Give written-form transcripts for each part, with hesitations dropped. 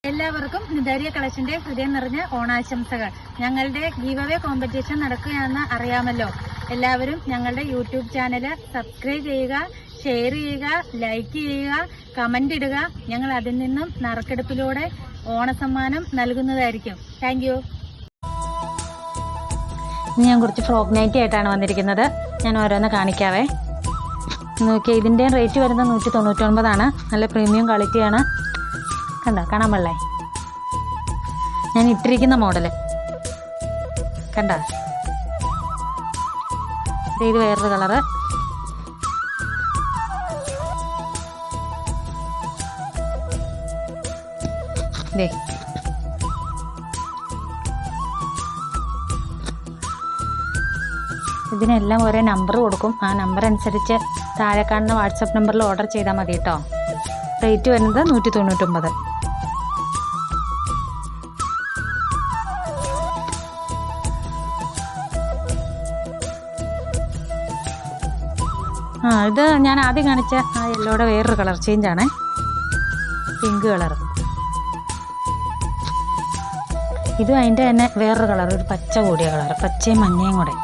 എല്ലാവർക്കും നിതാരിയ കളക്ഷന്റെ ഹൃദയം നിറഞ്ഞ ഓണാശംസകൾ. ഞങ്ങളുടെ ഗീവ് അവേ കോമ്പറ്റീഷൻ നടക്കുകയാണെന്ന് അറിയാമല്ലോ. എല്ലാവരും ഞങ്ങളുടെ യൂട്യൂബ് ചാനൽ സബ്സ്ക്രൈബ് ചെയ്യുക, ഷെയർ ചെയ്യുക, ലൈക്ക് ചെയ്യുക, കമന്റ് ഇടുക. ഞങ്ങൾ അതിൽ നിന്നും നറുക്കെടുപ്പിലൂടെ ഓണസമ്മാനം നൽകുന്നതായിരിക്കും. Thank you. ഞാൻ കുറച്ച് ഫ്രോക്ക് നൈറ്റി ആയിട്ടാണ് വന്നിരിക്കുന്നത്. ഞാൻ ഓരോന്ന് കാണിക്കാവേ. നോക്കിയാൽ ഇതിൻ്റെ റേറ്റ് വരുന്നത് 199. നല്ല പ്രീമിയം ക്വാളിറ്റിയാണ്. കണ്ടോ, കാണാൻ പാടില്ലേ? ഞാൻ ഇട്ടിരിക്കുന്ന മോഡല് കണ്ടോ. ഇത് വേറൊരു കളറ്. ഇതിനെല്ലാം ഒരേ നമ്പർ കൊടുക്കും. ആ നമ്പർ അനുസരിച്ച് താഴെ കാണുന്ന വാട്സപ്പ് നമ്പറിൽ ഓർഡർ ചെയ്താൽ മതി കേട്ടോ. റേറ്റ് വരുന്നത് 199. ഇത് ഞാൻ ആദ്യം കാണിച്ച ആ യെല്ലോയുടെ വേറൊരു കളർ ചേഞ്ചാണ്. Pink colour. ഇതും അതിൻ്റെ തന്നെ വേറൊരു കളർ, ഒരു പച്ച കൂടിയ കളർ, പച്ചയും മഞ്ഞയും കൂടെ.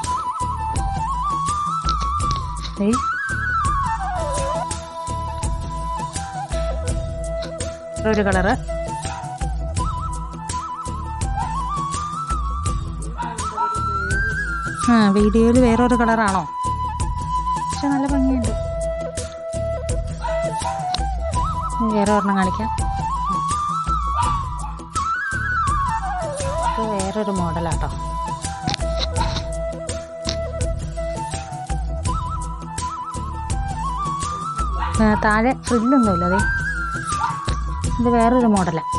ഒരു കളറ്. വീഡിയോയിൽ വേറൊരു കളറാണോ? പക്ഷെ നല്ല ഭംഗിയുണ്ട്. വേറെ ഒരെണ്ണം കാണിക്കാം. ഇത് വേറൊരു മോഡലാട്ടോ. താഴെ ഫ്രില്ലൊന്നുമില്ല. ഇത് വേറൊരു മോഡലാണ്.